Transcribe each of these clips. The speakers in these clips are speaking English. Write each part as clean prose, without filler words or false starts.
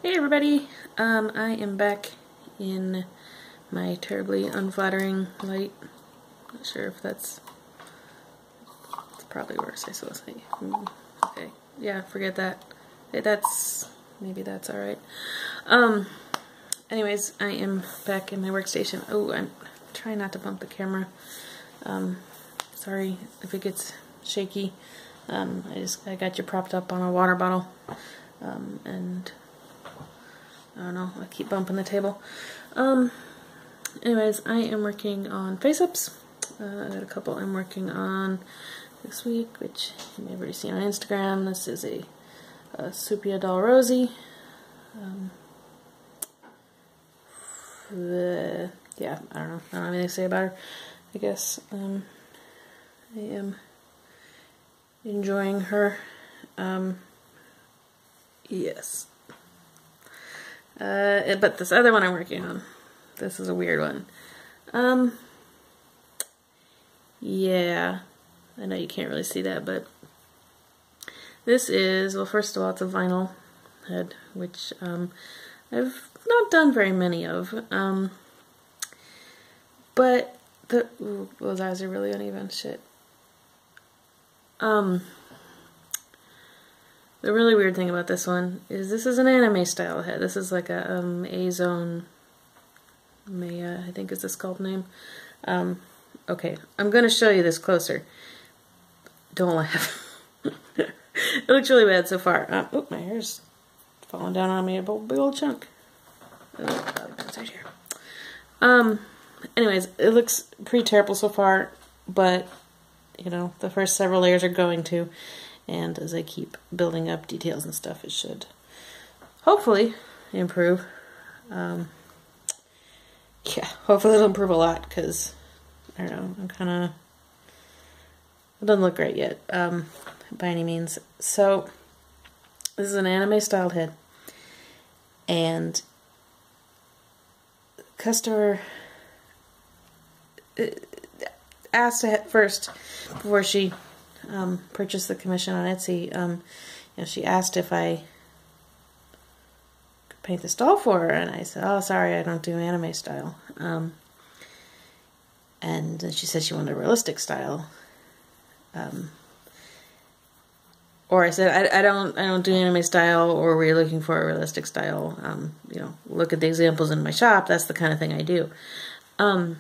Hey everybody, I am back in my terribly unflattering light. Not sure if it's probably worse, I suppose. Okay, yeah, forget that. Hey, maybe that's alright. Anyways, I am back in my workstation. Oh, I'm trying not to bump the camera. Sorry if it gets shaky. I got you propped up on a water bottle, and I don't know, I keep bumping the table. Anyways, I am working on face-ups. I got a couple I'm working on this week, which you may have already seen on Instagram. This is a Sepia Doll Rosie. Yeah, I don't have anything to say about her. I guess I am enjoying her. Yes. But this other one I'm working on, this is a weird one. Yeah, I know you can't really see that, but this is, well, first of all, it's a vinyl head, which I've not done very many of. But those eyes are really uneven. Shit. The really weird thing about this one is this is an anime style head. This is like a A-Zone Maya, I think is the sculpt name. Okay, I'm gonna show you this closer. Don't laugh. It looks really bad so far. Oh, my hair's falling down on me, a big old chunk. Inside here. Anyways, it looks pretty terrible so far, but you know, the first several layers are going to. And as I keep building up details and stuff, it should hopefully improve. Yeah, hopefully it'll improve a lot, because, I don't know, it doesn't look great yet, by any means. So, this is an anime styled head, and customer asked first, before she purchased the commission on Etsy, you know, she asked if I could paint this doll for her, and I said, oh, sorry, I don't do anime style. And then she said she wanted a realistic style. Or I said, I don't do anime style, or were you looking for a realistic style? You know, look at the examples in my shop, that's the kind of thing I do. And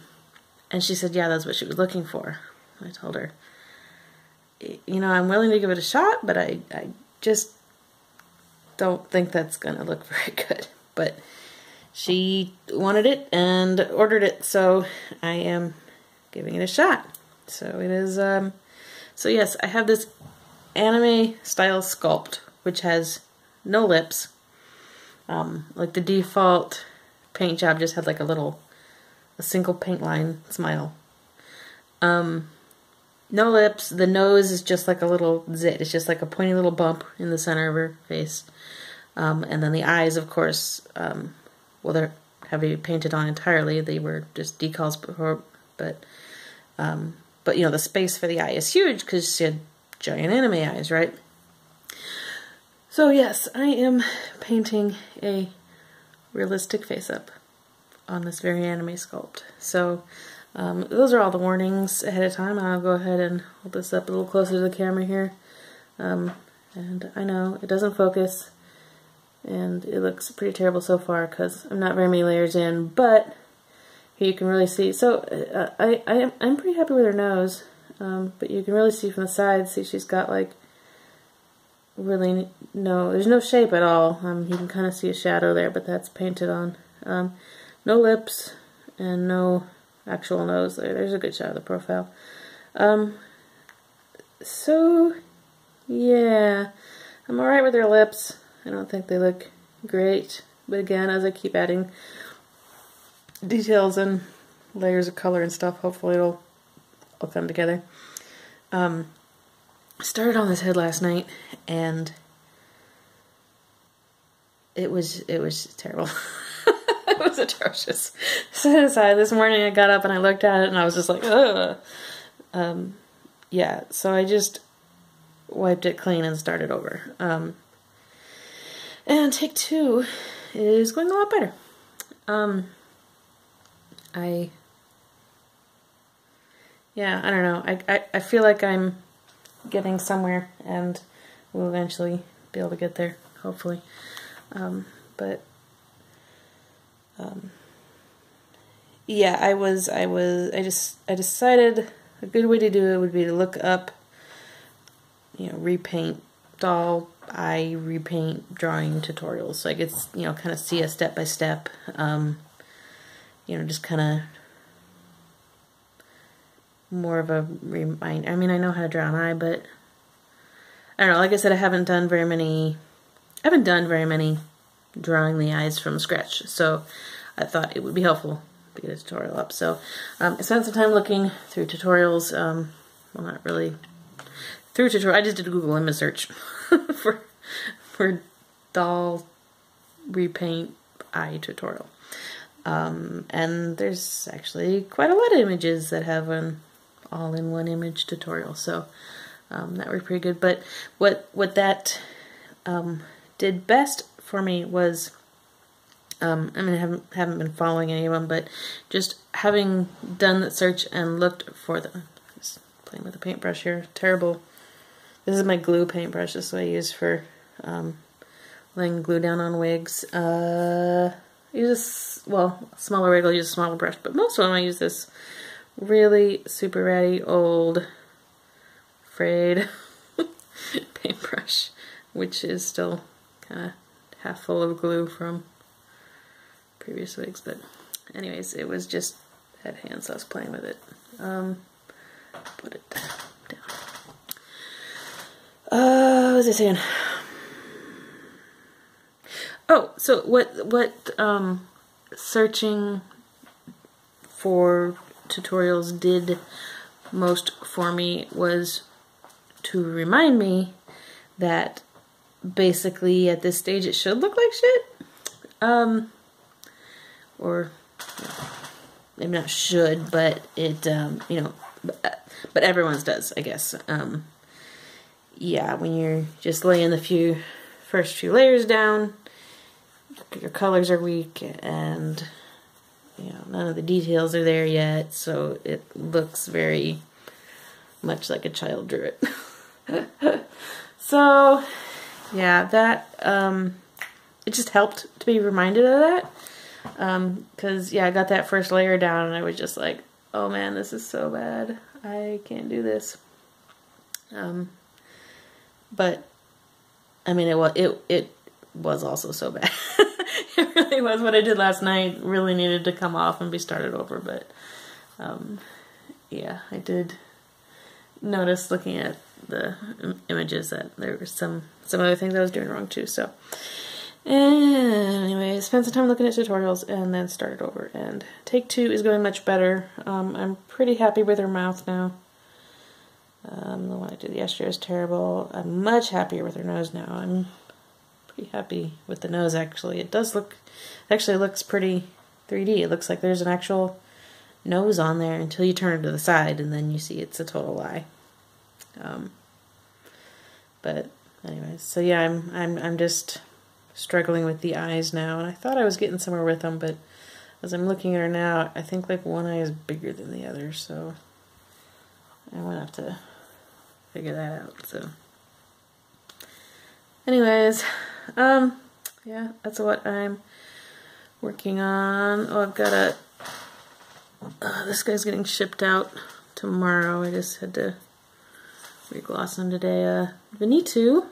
she said, yeah, that's what she was looking for. I told her, you know, I'm willing to give it a shot, but I just don't think that's going to look very good. But she wanted it and ordered it, so I am giving it a shot. So it is, so yes, I have this anime style sculpt, which has no lips. Like the default paint job just had like a single paint line smile. No lips. The nose is just like a little zit. It's just like a pointy little bump in the center of her face. And then the eyes, of course, well, they're heavy painted on entirely. They were just decals before, but you know, the space for the eye is huge because she had giant anime eyes, right? So yes, I am painting a realistic face-up on this very anime sculpt. So those are all the warnings ahead of time. I'll go ahead and hold this up a little closer to the camera here. And I know it doesn't focus, and it looks pretty terrible so far because I'm not very many layers in, but here you can really see. So I'm pretty happy with her nose, but you can really see from the side, see she's got like really there's no shape at all. You can kind of see a shadow there, but that's painted on. No lips and no actual nose there. There's a good shot of the profile. So yeah, I'm alright with her lips. I don't think they look great, but again, as I keep adding details and layers of color and stuff, hopefully it'll all come together. I started on this head last night, and it was terrible. It was atrocious. So this morning I got up and I looked at it and I was just like, ugh. Yeah, so I just wiped it clean and started over. And take 2 is going a lot better. I don't know. I feel like I'm getting somewhere, and we'll eventually be able to get there, hopefully. Yeah, I decided a good way to do it would be to look up, repaint doll eye repaint drawing tutorials, so I could, kind of see a step by step, just kind of more of a reminder. I mean, I know how to draw an eye, but I don't know. Like I said, I haven't done very many drawing the eyes from scratch, so I thought it would be helpful to get a tutorial up. So I spent some time looking through tutorials. Well, not really through tutorial. I just did a Google image search for doll repaint eye tutorial, and there's actually quite a lot of images that have an all-in-one image tutorial. So that worked pretty good. But what that did best for me was, I mean, I haven't been following any of them, but just having done that search and looked for them. Just playing with the paintbrush here. Terrible. This is my glue paintbrush. This is what I use for laying glue down on wigs. Smaller wig, I'll use a smaller brush, but most of them I use this really super ratty old frayed paintbrush, which is still kind of half full of glue from previous wigs. But anyways, it was just had hands, so I was playing with it. Put it down. What was I saying? Oh, so what searching for tutorials did most for me was to remind me that basically at this stage it should look like shit. Or maybe not should, but it, but everyone's does, I guess. Yeah, when you're just laying the first few layers down, your colors are weak, and none of the details are there yet, so it looks very much like a child drew it. So yeah, that it just helped to be reminded of that, because yeah, I got that first layer down and I was just like, oh man, this is so bad, I can't do this. But I mean, it was also so bad. It really was. What I did last night really needed to come off and be started over, but yeah, I did notice looking at the images that there were some other things I was doing wrong too. So anyway, I spent some time looking at tutorials and then started over, and take 2 is going much better. I'm pretty happy with her mouth now. The one I did yesterday was terrible. I'm much happier with her nose now. I'm pretty happy with the nose, actually. It actually looks pretty 3D. It looks like there's an actual nose on there until you turn it to the side, and then you see it's a total lie. But anyways, so yeah, I'm just struggling with the eyes now, and I thought I was getting somewhere with them, but as I'm looking at her now, I think like one eye is bigger than the other, so I'm gonna have to figure that out. So anyways, yeah, that's what I'm working on. Oh, I've got this guy's getting shipped out tomorrow. I just had to regloss him today. Venitu,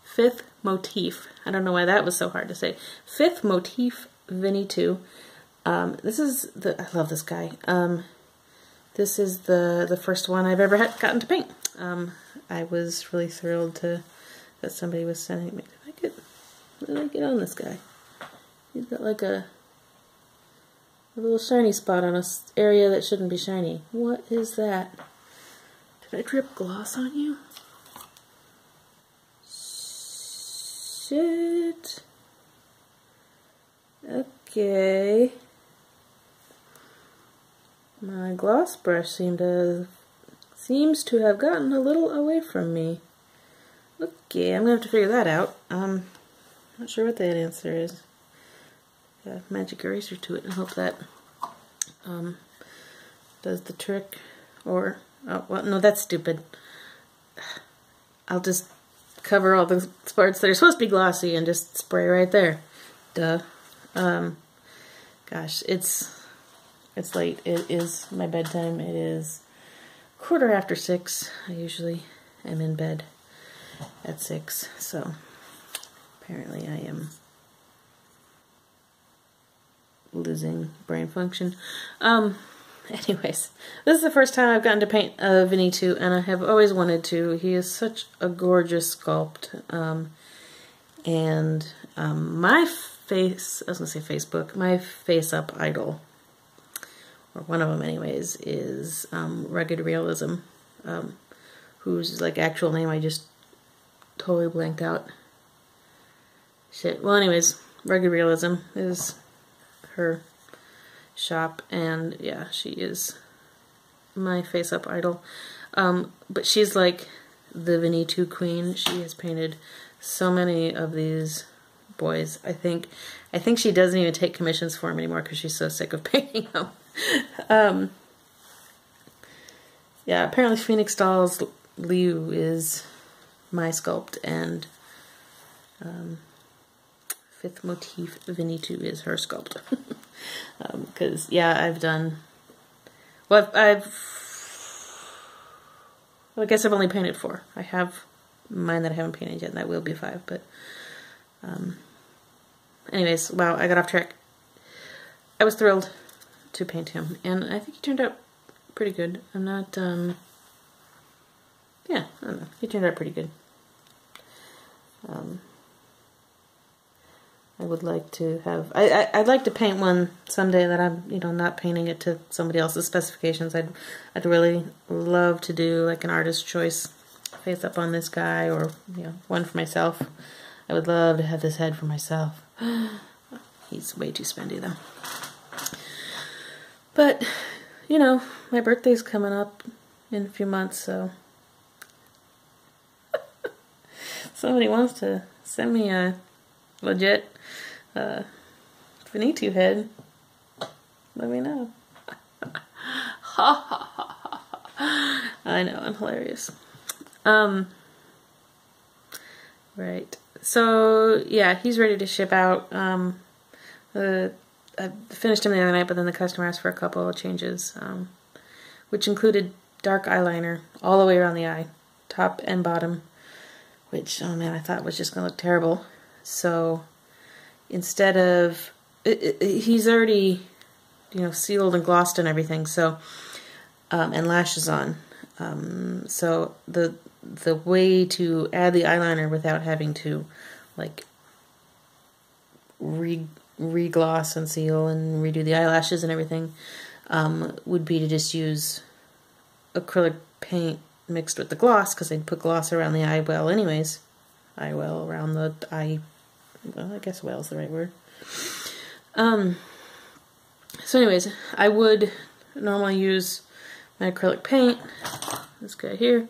fifth motif. I don't know why that was so hard to say. Fifth motif Venitu. This is I love this guy. This is the first one I've ever gotten to paint. I was really thrilled that somebody was sending me. Did I get on this guy? He's got like a little shiny spot on an area that shouldn't be shiny. What is that? Did I drip gloss on you? Shit. Okay. My gloss brush seemed to seems to have gotten a little away from me. Okay, I'm gonna have to figure that out. Not sure what that answer is. Yeah, magic eraser to it and hope that does the trick. Or, oh, well, no, that's stupid. I'll just cover all the parts that are supposed to be glossy and just spray right there. Duh. Gosh, it's late. It is my bedtime. It is 6:15. I usually am in bed at 6, so apparently I am losing brain function. Anyways, this is the first time I've gotten to paint Vinny 2, and I have always wanted to. He is such a gorgeous sculpt. My face, I was going to say Facebook, my face-up idol, or one of them anyways, is Rugged Realism, whose like actual name I just totally blanked out. Shit. Well, anyways, Rugged Realism is her shop, and yeah, she is my face-up idol. But she's like the Vinny 2 queen. She has painted so many of these boys. I think she doesn't even take commissions for them anymore because she's so sick of painting them. Yeah, apparently Phoenix Dolls Liu is my sculpt, and Fifth Motif Vinny 2 is her sculpt. Because, yeah, I've done... Well, I guess I've only painted 4. I have mine that I haven't painted yet, and that will be 5, but... anyways, wow, I got off track. I was thrilled to paint him, and I think he turned out pretty good. I'm not, yeah, I don't know. He turned out pretty good. I would like to have... I'd like to paint one someday that I'm, you know, not painting it to somebody else's specifications. I'd really love to do like an artist choice face up on this guy, or, you know, one for myself. I would love to have this head for myself. He's way too spendy though. But, you know, my birthday's coming up in a few months, so somebody wants to send me a legit Vinny 2 head, let me know. I know, I'm hilarious. Right. So, yeah, he's ready to ship out. I finished him the other night, but then the customer asked for a couple of changes, which included dark eyeliner all the way around the eye, top and bottom, which, oh man, I thought was just going to look terrible. So, instead of... he's already, you know, sealed and glossed and everything, so... and lashes on. So, the way to add the eyeliner without having to, like, re-gloss and seal and redo the eyelashes and everything, would be to just use acrylic paint mixed with the gloss, because I'd put gloss around the eye well anyways. Eye well around the eye, well, I guess well is the right word. So anyways, I would normally use my acrylic paint, this guy here,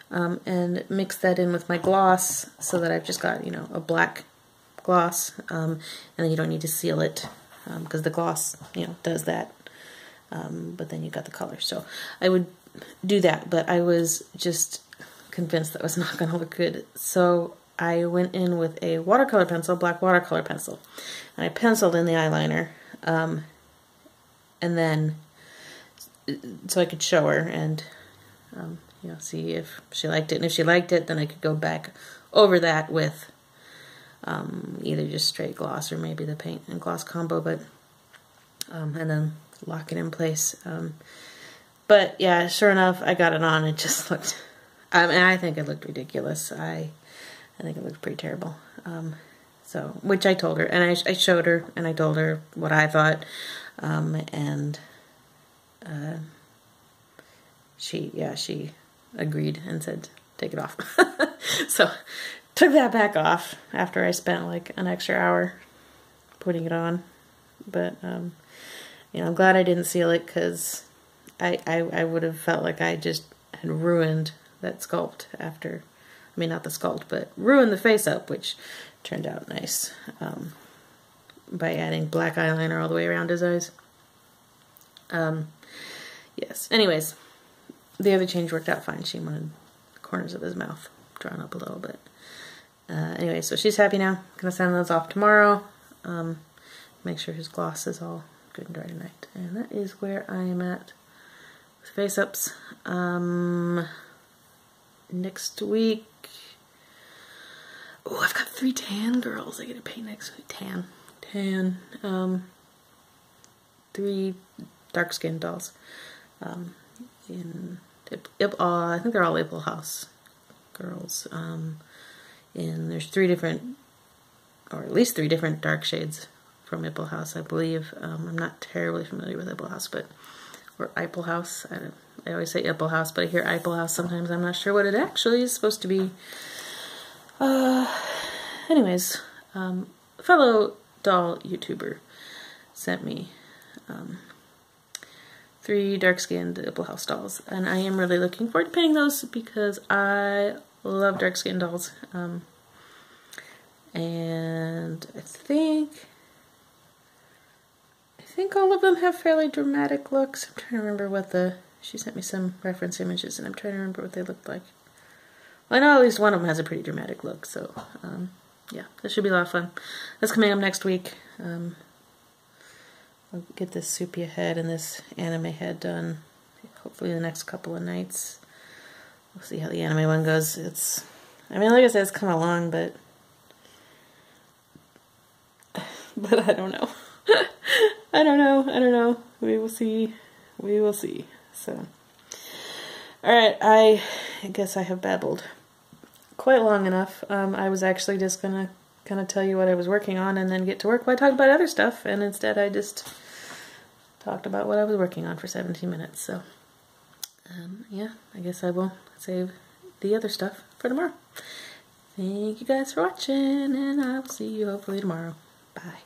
and mix that in with my gloss so that I've just got, you know, a black gloss, and then you don't need to seal it, because the gloss, you know, does that, but then you got the color. So I would do that, but I was just convinced that was not going to look good. So I went in with a watercolor pencil, black watercolor pencil, and I penciled in the eyeliner, and then so I could show her and you know, see if she liked it. And if she liked it, then I could go back over that with either just straight gloss or maybe the paint and gloss combo, but and then lock it in place. But yeah, sure enough, I got it on. It just looked, and I think it looked ridiculous. I think it looked pretty terrible. So, which I told her, and I showed her, and I told her what I thought, and she agreed and said, take it off. So, took that back off after I spent like an extra hour putting it on. But, you know, I'm glad I didn't seal it, because I would have felt like I just and ruined that sculpt after, I mean not the sculpt, but ruined the face up, which turned out nice by adding black eyeliner all the way around his eyes. Yes, anyways, the other change worked out fine. She wanted the corners of his mouth drawn up a little bit. Anyway, so she's happy now. Gonna send those off tomorrow. Make sure his gloss is all good and dry tonight. And that is where I am at with face-ups. Next week, oh, I've got 3 tan girls I get to paint next week. Tan. 3 dark-skinned dolls. I think they're all April House girls. And there's 3 different, or at least 3 different dark shades from Ipple House, I believe. I'm not terribly familiar with Ipple House, or Ipple House. I always say Ipple House, but I hear Ipple House sometimes. I'm not sure what it actually is supposed to be. Anyways, fellow doll YouTuber sent me 3 dark-skinned Ipple House dolls, and I am really looking forward to painting those because I love dark-skinned dolls. And I think all of them have fairly dramatic looks. I'm trying to remember what she sent me some reference images, and I'm trying to remember what they looked like. Well, I know at least one of them has a pretty dramatic look, so yeah, that should be a lot of fun. That's coming up next week. I'll get this sepia head and this anime head done hopefully the next couple of nights. We'll see how the anime one goes. I mean, like I said, it's come along, but I don't know. I don't know. We will see. So, alright, I guess I have babbled quite long enough. I was actually just gonna kind of tell you what I was working on and then get to work while I talked about other stuff, and instead I just talked about what I was working on for 17 minutes. So, yeah, I guess I will save the other stuff for tomorrow. Thank you guys for watching, and I will see you hopefully tomorrow. Bye.